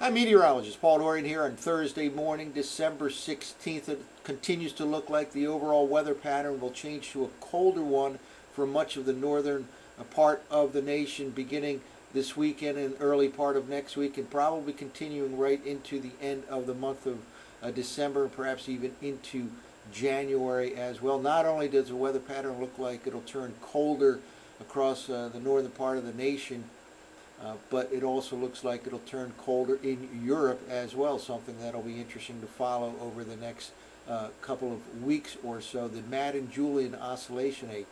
Hi, meteorologist Paul Dorian here on Thursday morning, December 16th. It continues to look like the overall weather pattern will change to a colder one for much of the northern part of the nation beginning this weekend and early part of next week, and probably continuing right into the end of the month of December and perhaps even into January as well. Not only does the weather pattern look like it'll turn colder across the northern part of the nation, but it also looks like it'll turn colder in Europe as well, something that'll be interesting to follow over the next couple of weeks or so. The Madden-Julian Oscillation, a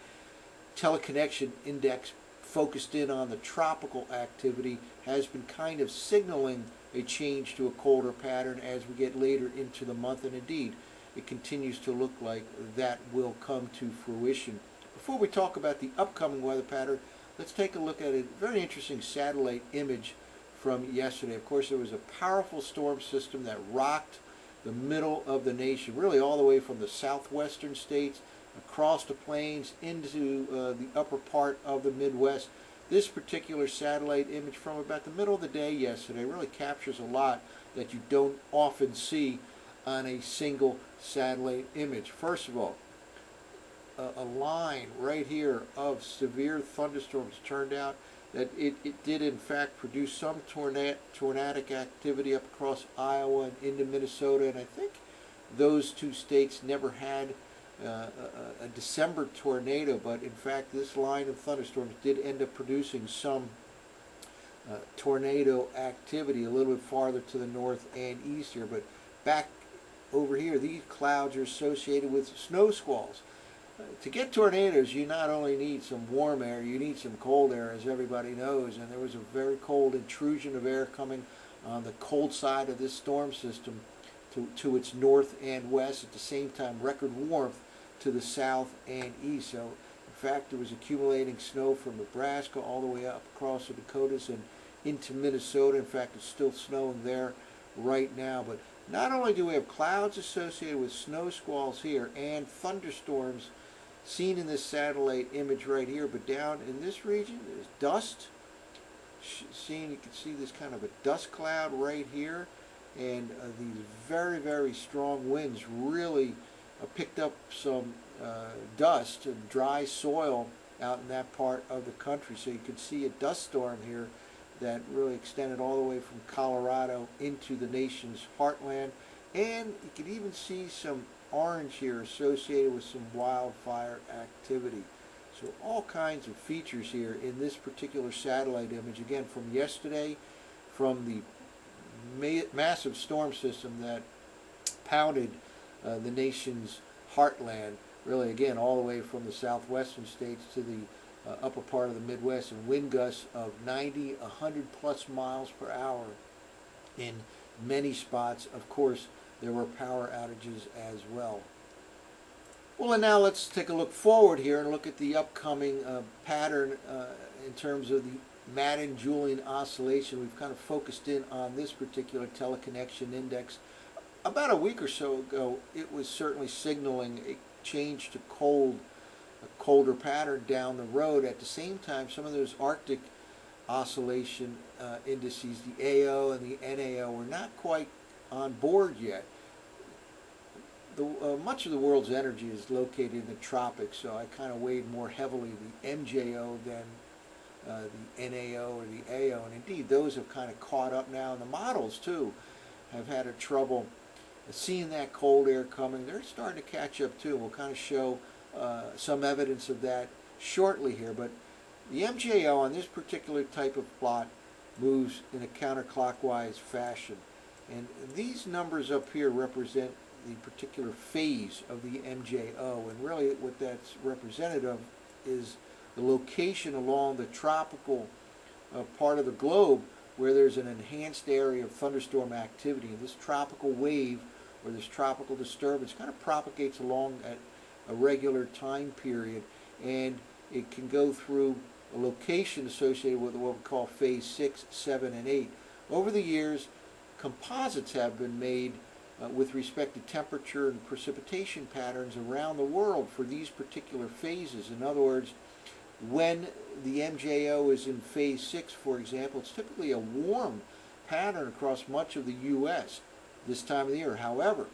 teleconnection index focused in on the tropical activity, has been kind of signaling a change to a colder pattern as we get later into the month, and indeed, it continues to look like that will come to fruition. Before we talk about the upcoming weather pattern, let's take a look at a very interesting satellite image from yesterday. Of course, there was a powerful storm system that rocked the middle of the nation, really all the way from the southwestern states across the plains into the upper part of the Midwest. This particular satellite image from about the middle of the day yesterday really captures a lot that you don't often see on a single satellite image. First of all, a line right here of severe thunderstorms. Turned out that it did in fact produce some tornadic activity up across Iowa and into Minnesota, and I think those two states never had a December tornado, but in fact this line of thunderstorms did end up producing some tornado activity a little bit farther to the north and east here. But back over here, these clouds are associated with snow squalls. To get tornadoes, you not only need some warm air, you need some cold air, as everybody knows, and there was a very cold intrusion of air coming on the cold side of this storm system to its north and west. At the same time, record warmth to the south and east. So, in fact, there was accumulating snow from Nebraska all the way up across the Dakotas and into Minnesota. In fact, it's still snowing there right now. But not only do we have clouds associated with snow squalls here and thunderstorms seen in this satellite image right here, but down in this region there's dust. You can see this kind of a dust cloud right here, and these very, very strong winds really picked up some dust and dry soil out in that part of the country. So you could see a dust storm here that really extended all the way from Colorado into the nation's heartland, and you could even see some orange here associated with some wildfire activity. So all kinds of features here in this particular satellite image, again from yesterday, from the massive storm system that pounded the nation's heartland, really again all the way from the southwestern states to the upper part of the Midwest, and wind gusts of 90, 100 plus miles per hour in many spots. Of course, there were power outages as well. Well, and now let's take a look forward here and look at the upcoming pattern in terms of the Madden-Julian Oscillation. We've kind of focused in on this particular teleconnection index. About a week or so ago, it was certainly signaling a change to a colder pattern down the road. At the same time, some of those Arctic oscillation indices, the AO and the NAO, were not quite on board yet. Much of the world's energy is located in the tropics, so I kind of weighed more heavily the MJO than the NAO or the AO, and indeed those have kind of caught up now, and the models too have had a trouble seeing that cold air coming. They're starting to catch up too. We'll kind of show some evidence of that shortly here, but the MJO on this particular type of plot moves in a counterclockwise fashion, and these numbers up here represent the particular phase of the MJO, and really what that's representative of is the location along the tropical part of the globe where there's an enhanced area of thunderstorm activity. And this tropical wave or this tropical disturbance kind of propagates along at a regular time period, and it can go through a location associated with what we call phase 6, 7, and 8. Over the years, composites have been made with respect to temperature and precipitation patterns around the world for these particular phases. In other words, when the MJO is in phase 6, for example, it's typically a warm pattern across much of the U.S. this time of the year. However,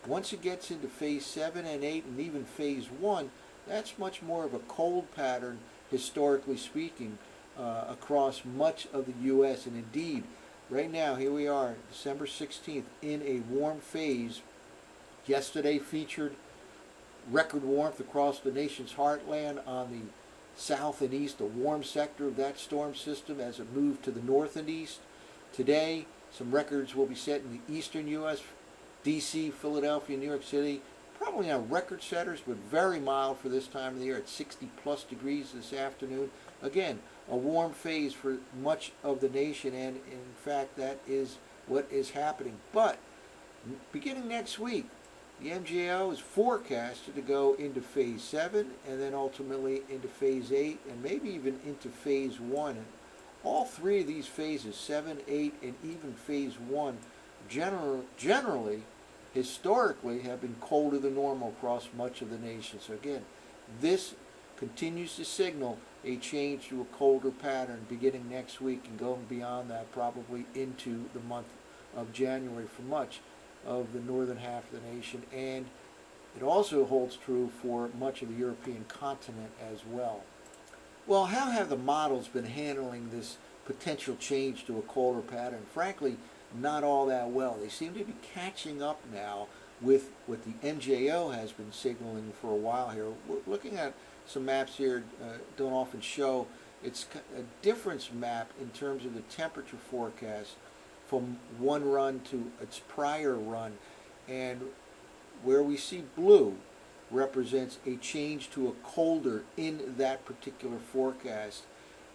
once it gets into phase 7 and 8 and even phase 1, that's much more of a cold pattern, historically speaking, across much of the U.S. And indeed, right now, here we are, December 16th, in a warm phase. Yesterday featured record warmth across the nation's heartland on the south and east, a warm sector of that storm system as it moved to the north and east. Today, some records will be set in the eastern U.S., D.C., Philadelphia, New York City. Probably not record setters, but very mild for this time of the year at 60+ degrees this afternoon. Again, a warm phase for much of the nation, and in fact, that is what is happening. But beginning next week, the MJO is forecasted to go into phase 7 and then ultimately into phase 8 and maybe even into phase 1. And all three of these phases, 7, 8, and even phase 1, generally, historically, have been colder than normal across much of the nation. So again, this continues to signal a change to a colder pattern beginning next week and going beyond that probably into the month of January for much of the northern half of the nation, and it also holds true for much of the European continent as well. Well, how have the models been handling this potential change to a colder pattern? Frankly, not all that well. They seem to be catching up now with what the MJO has been signaling for a while here. We're looking at some maps here, don't often show. It's a difference map in terms of the temperature forecast from one run to its prior run, and where we see blue represents a change to a colder in that particular forecast,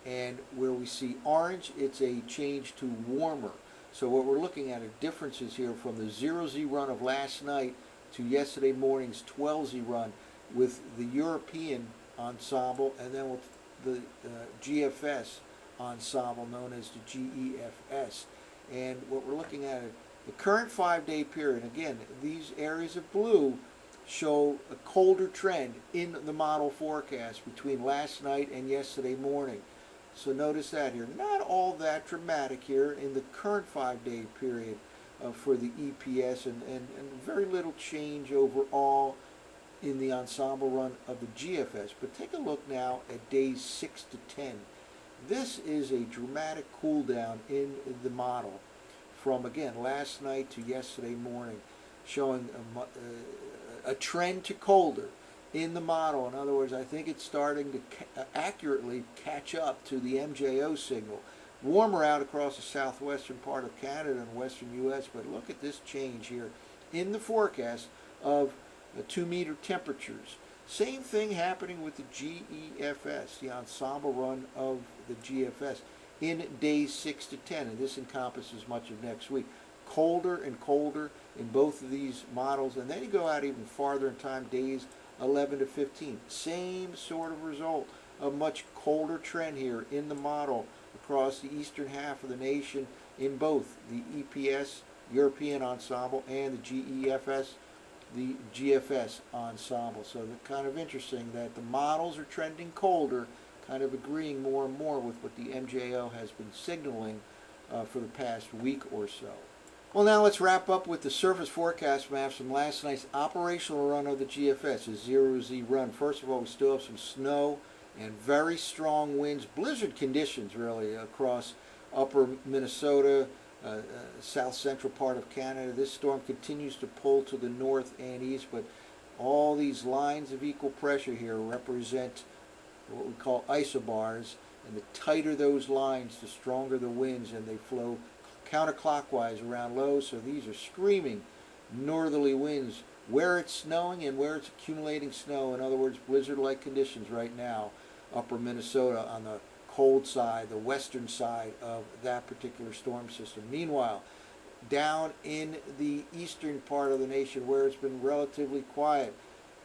and where we see orange, it's a change to warmer. So what we're looking at are differences here from the 0Z run of last night to yesterday morning's 12Z run with the European ensemble and then with the GFS ensemble known as the GEFS. And what we're looking at is the current 5-day period. Again, these areas of blue show a colder trend in the model forecast between last night and yesterday morning. So notice that here. Not all that dramatic here in the current 5-day period for the EPS, and very little change overall in the ensemble run of the GFS. But take a look now at days 6 to 10. This is a dramatic cool down in the model from, again, last night to yesterday morning, showing a trend to colder in the model. In other words, I think it's starting to accurately catch up to the MJO signal. Warmer out across the southwestern part of Canada and western U.S., but look at this change here in the forecast of 2-meter temperatures. Same thing happening with the GEFS, the ensemble run of the GFS, in days 6 to 10, and this encompasses much of next week. Colder and colder in both of these models, and then you go out even farther in time, days 11 to 15. Same sort of result, a much colder trend here in the model across the eastern half of the nation in both the EPS, European ensemble, and the GEFS, the GFS ensemble. So it's kind of interesting that the models are trending colder, kind of agreeing more and more with what the MJO has been signaling for the past week or so. Well, now let's wrap up with the surface forecast maps from last night's operational run of the GFS, a 0Z run. First of all, we still have some snow and very strong winds, blizzard conditions really across upper Minnesota, south central part of Canada. This storm continues to pull to the north and east, but all these lines of equal pressure here represent what we call isobars, and the tighter those lines, the stronger the winds, and they flow counterclockwise around lows. So these are screaming northerly winds where it's snowing and where it's accumulating snow. In other words, blizzard-like conditions right now, upper Minnesota on the cold side, the western side of that particular storm system. Meanwhile, down in the eastern part of the nation where it's been relatively quiet,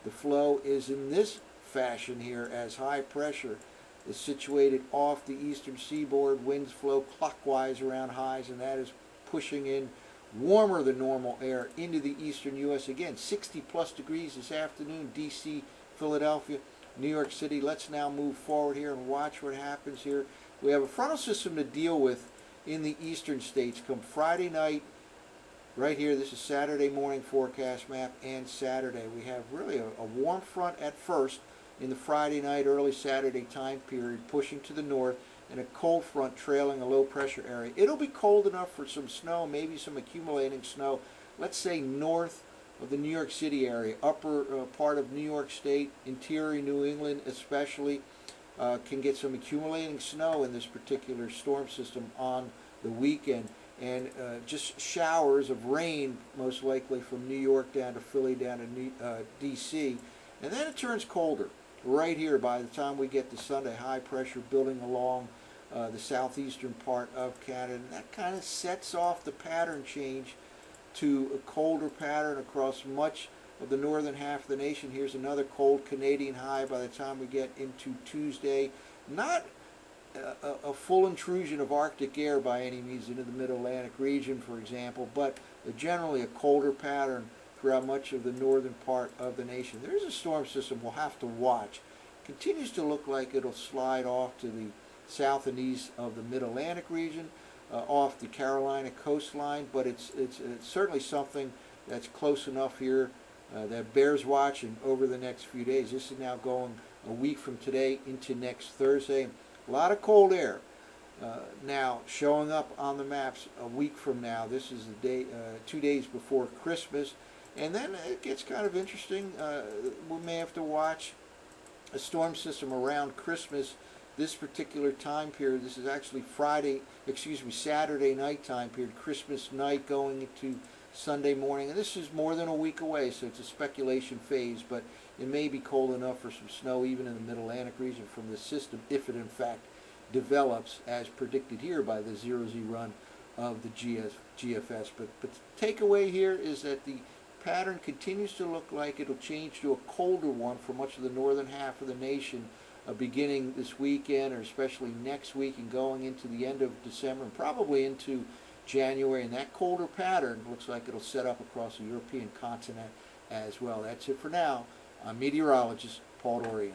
the flow is in this fashion here as high pressure is situated off the eastern seaboard. Winds flow clockwise around highs, and that is pushing in warmer than normal air into the eastern U.S. Again, 60+ degrees this afternoon, D.C., Philadelphia, New York City. Let's now move forward here and watch what happens here. We have a frontal system to deal with in the eastern states come Friday night. Right here, this is Saturday morning forecast map, and Saturday. We have really a warm front at first in the Friday night, early Saturday time period, pushing to the north, and a cold front trailing a low pressure area. It'll be cold enough for some snow, maybe some accumulating snow, let's say north of the New York City area, upper part of New York State, interior New England especially, can get some accumulating snow in this particular storm system on the weekend. And just showers of rain, most likely from New York down to Philly, down to D.C. And then it turns colder right here by the time we get to Sunday. High pressure building along the southeastern part of Canada. And that kind of sets off the pattern change to a colder pattern across much of the northern half of the nation. Here's another cold Canadian high by the time we get into Tuesday. Not a full intrusion of Arctic air by any means into the mid-Atlantic region, for example, but generally a colder pattern throughout much of the northern part of the nation. There's a storm system we'll have to watch. Continues to look like it'll slide off to the south and east of the mid-Atlantic region, off the Carolina coastline, but it's certainly something that's close enough here that bears watching over the next few days. This is now going a week from today into next Thursday. A lot of cold air now showing up on the maps a week from now. This is the day, 2 days before Christmas, and then it gets kind of interesting. We may have to watch a storm system around Christmas. This particular time period, this is actually Saturday night time period, Christmas night going into Sunday morning, and this is more than a week away, so it's a speculation phase, but it may be cold enough for some snow even in the mid-Atlantic region from this system if it in fact develops as predicted here by the 0Z run of the GFS. But the takeaway here is that the pattern continues to look like it'll change to a colder one for much of the northern half of the nation beginning this weekend, or especially next week, and going into the end of December and probably into January. And that colder pattern looks like it'll set up across the European continent as well. That's it for now. I'm meteorologist Paul Dorian.